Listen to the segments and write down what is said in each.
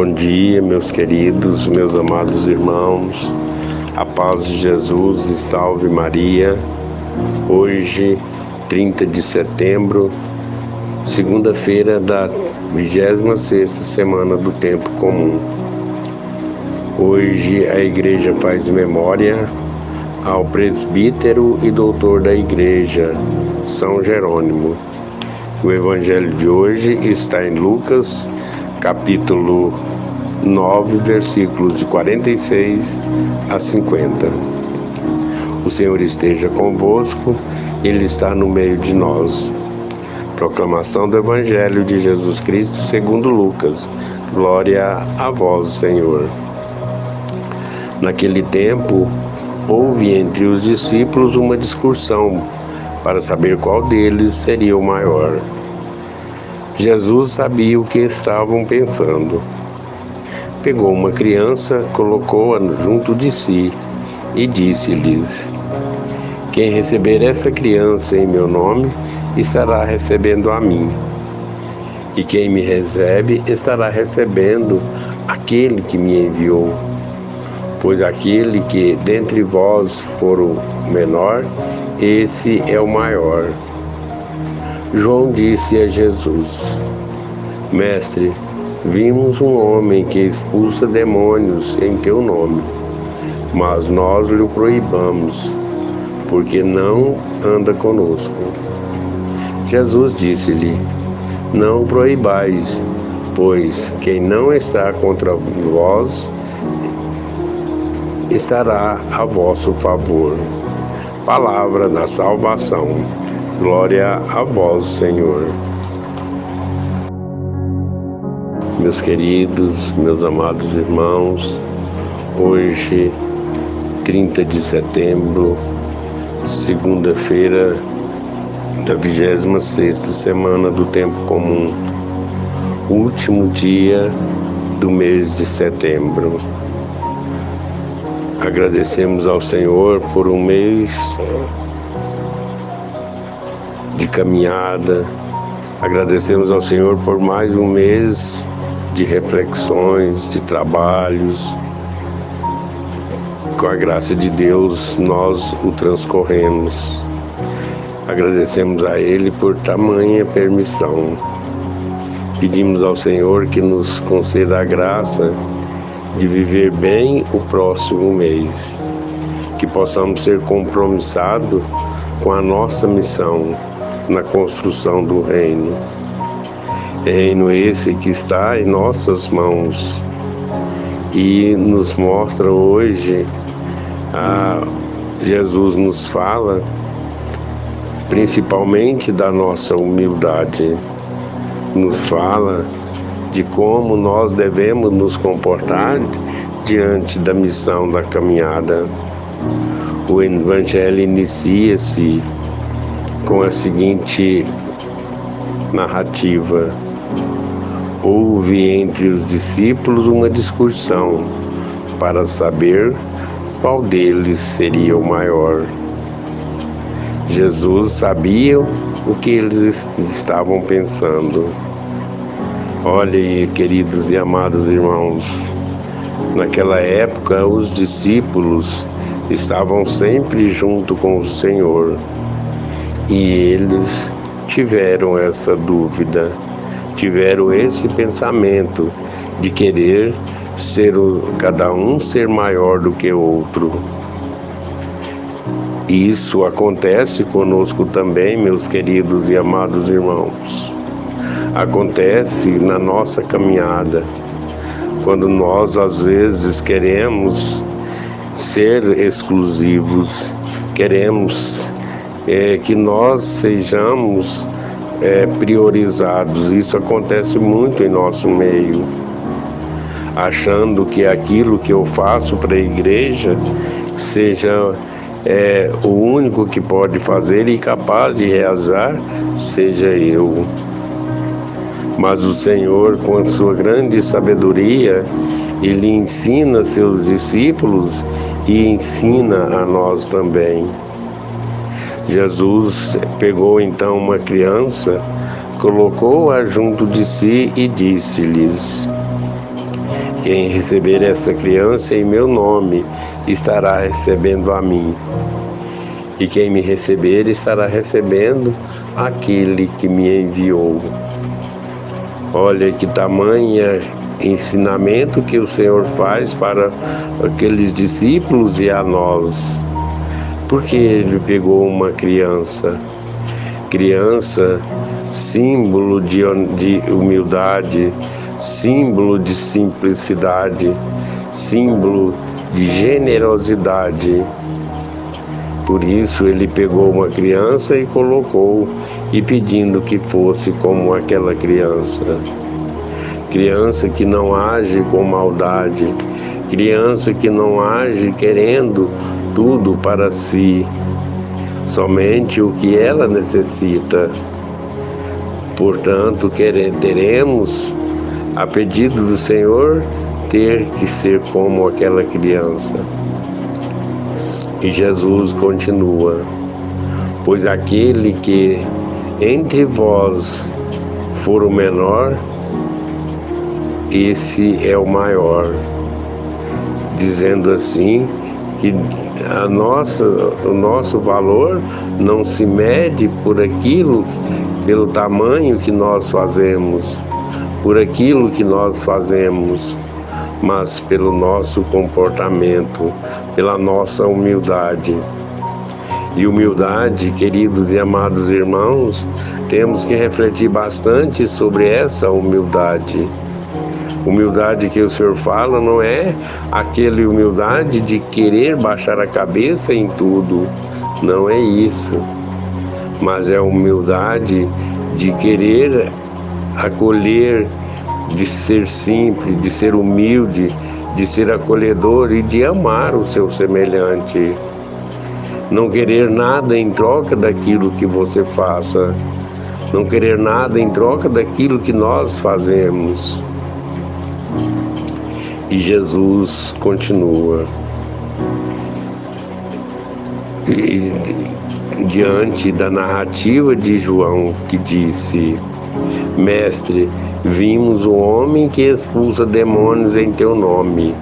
Bom dia, meus queridos, meus amados irmãos, a paz de Jesus e salve Maria. Hoje, 30 de setembro, segunda-feira da 26ª semana do tempo comum. Hoje a igreja faz memória ao presbítero e doutor da igreja, São Jerônimo. O evangelho de hoje está em Lucas, capítulo 9, versículos de 46 a 50. O Senhor esteja convosco, Ele está no meio de nós. Proclamação do Evangelho de Jesus Cristo segundo Lucas. Glória a vós, Senhor. Naquele tempo, houve entre os discípulos uma discussão para saber qual deles seria o maior. Jesus sabia o que estavam pensando. Pegou uma criança, colocou-a junto de si e disse-lhes: quem receber essa criança em meu nome, estará recebendo a mim. E quem me recebe, estará recebendo aquele que me enviou. Pois aquele que dentre vós for o menor, esse é o maior. João disse a Jesus: Mestre, vimos um homem que expulsa demônios em teu nome, mas nós lhe proibamos, porque não anda conosco. Jesus disse-lhe: não o proibais, pois quem não está contra vós, estará a vosso favor. Palavra da salvação. Glória a vós, Senhor. Meus queridos, meus amados irmãos, hoje, 30 de setembro, segunda-feira da 26ª semana do tempo comum, último dia do mês de setembro. Agradecemos ao Senhor por um mês de caminhada. Agradecemos ao Senhor por mais um mês de reflexões, de trabalhos. Com a graça de Deus, nós o transcorremos. Agradecemos a Ele por tamanha permissão. Pedimos ao Senhor que nos conceda a graça de viver bem o próximo mês, que possamos ser compromissados com a nossa missão na construção do reino. Reino esse que está em nossas mãos e nos mostra hoje, Jesus nos fala principalmente da nossa humildade, nos fala de como nós devemos nos comportar diante da missão da caminhada. O Evangelho inicia-se com a seguinte narrativa: houve entre os discípulos uma discussão para saber qual deles seria o maior. Jesus sabia o que eles estavam pensando. Olha aí, queridos e amados irmãos, naquela época os discípulos estavam sempre junto com o Senhor e eles tiveram essa dúvida, tiveram esse pensamento de querer cada um ser maior do que o outro. Isso acontece conosco também, meus queridos e amados irmãos. Acontece na nossa caminhada, quando nós às vezes queremos ser exclusivos, queremos que nós sejamos priorizados. Isso acontece muito em nosso meio, achando que aquilo que eu faço para a igreja seja o único que pode fazer e capaz de realizar, seja eu. Mas o Senhor, com a sua grande sabedoria, Ele ensina seus discípulos e ensina a nós também. Jesus pegou então uma criança, colocou-a junto de si e disse-lhes: Quem receber esta criança em meu nome estará recebendo a mim. E quem me receber estará recebendo aquele que me enviou. Olha que tamanho ensinamento que o Senhor faz para aqueles discípulos e a nós. Porque ele pegou uma criança, símbolo de humildade, símbolo de simplicidade, símbolo de generosidade. Por isso ele pegou uma criança e colocou, e pedindo que fosse como aquela criança. Criança que não age com maldade, criança que não age querendo tudo para si, somente o que ela necessita. Portanto, teremos, a pedido do Senhor, ter que ser como aquela criança. E Jesus continua: pois aquele que entre vós for o menor, esse é o maior. Dizendo assim que o nosso valor não se mede pelo tamanho que nós fazemos, por aquilo que nós fazemos, mas pelo nosso comportamento, pela nossa humildade. E humildade, queridos e amados irmãos, temos que refletir bastante sobre essa humildade. Humildade que o Senhor fala não é aquela humildade de querer baixar a cabeça em tudo, não é isso, mas é a humildade de querer acolher, de ser simples, de ser humilde, de ser acolhedor e de amar o seu semelhante. Não querer nada em troca daquilo que você faça, não querer nada em troca daquilo que nós fazemos. E Jesus continua. E, diante da narrativa de João, que disse: Mestre, vimos um homem que expulsa demônios em teu nome,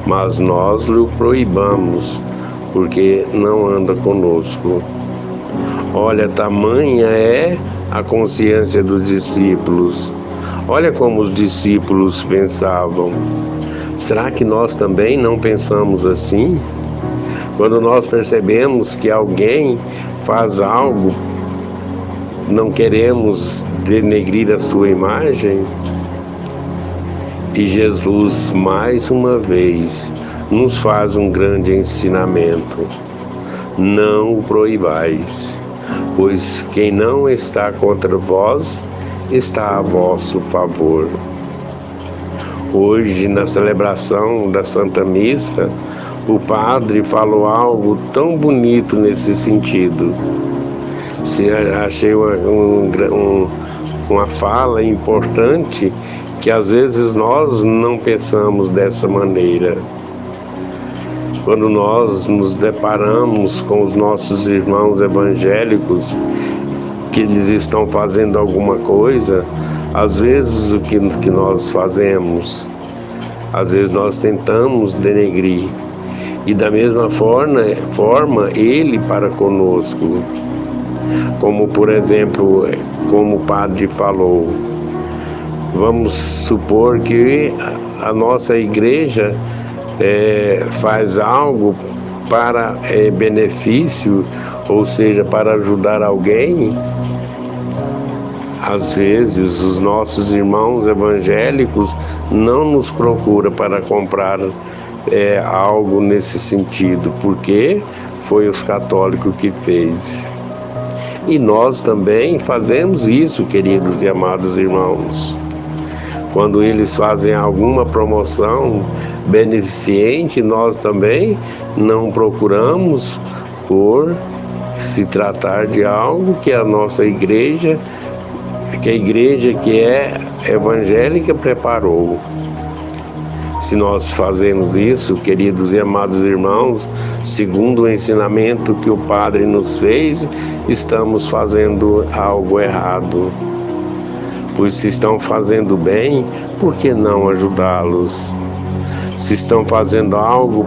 mas nós lhe proibamos, porque não anda conosco. Olha, tamanha é a consciência dos discípulos. Olha como os discípulos pensavam. Será que nós também não pensamos assim? Quando nós percebemos que alguém faz algo, não queremos denegrir a sua imagem? E Jesus, mais uma vez, nos faz um grande ensinamento: não o proibais, pois quem não está contra vós está a vosso favor. Hoje, na celebração da Santa Missa, o padre falou algo tão bonito nesse sentido. Achei uma fala importante que às vezes nós não pensamos dessa maneira. Quando nós nos deparamos com os nossos irmãos evangélicos, que eles estão fazendo alguma coisa, às vezes o que nós fazemos, às vezes nós tentamos denegrir, e da mesma forma ele para conosco, como por exemplo, como o padre falou, vamos supor que a nossa igreja faz algo para benefício, ou seja, para ajudar alguém. Às vezes os nossos irmãos evangélicos não nos procuram para comprar algo nesse sentido, porque foi os católicos que fez. E nós também fazemos isso, queridos e amados irmãos. Quando eles fazem alguma promoção beneficente, nós também não procuramos, por se tratar de algo que a nossa igreja, que a igreja que é evangélica preparou. Se nós fazemos isso, queridos e amados irmãos, segundo o ensinamento que o Padre nos fez, estamos fazendo algo errado. Pois se estão fazendo bem, por que não ajudá-los? Se estão fazendo algo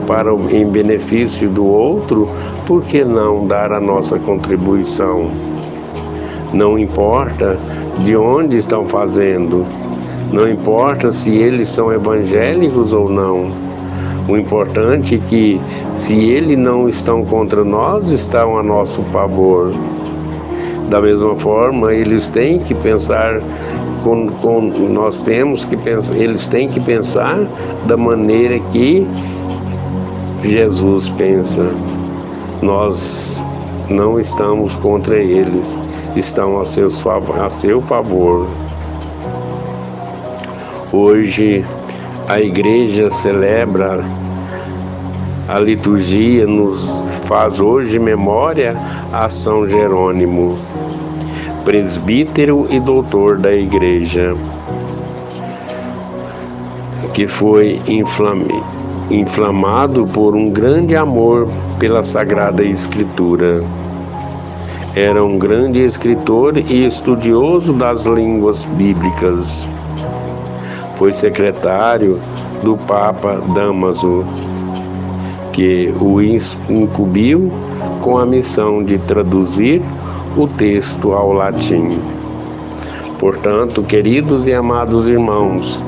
em benefício do outro, por que não dar a nossa contribuição? Não importa de onde estão fazendo, não importa se eles são evangélicos ou não. O importante é que, se eles não estão contra nós, estão a nosso favor. Da mesma forma, eles têm que pensar, eles têm que pensar da maneira que Jesus pensa. Nós não estamos contra eles, estão a seu favor. Hoje, a igreja celebra a liturgia, nos faz hoje memória a São Jerônimo, presbítero e doutor da igreja, que foi inflamado por um grande amor pela Sagrada Escritura. Era um grande escritor e estudioso das línguas bíblicas. Foi secretário do Papa Dámaso, que o incumbiu com a missão de traduzir o texto ao latim. Portanto, queridos e amados irmãos,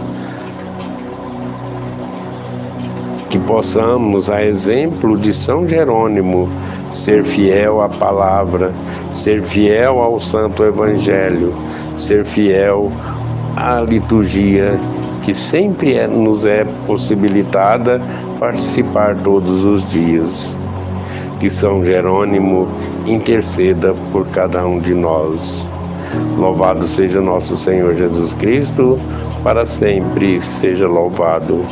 que possamos, a exemplo de São Jerônimo, ser fiel à palavra, ser fiel ao Santo Evangelho, ser fiel à liturgia, que sempre nos é possibilitada participar todos os dias. Que São Jerônimo interceda por cada um de nós. Louvado seja nosso Senhor Jesus Cristo, para sempre seja louvado.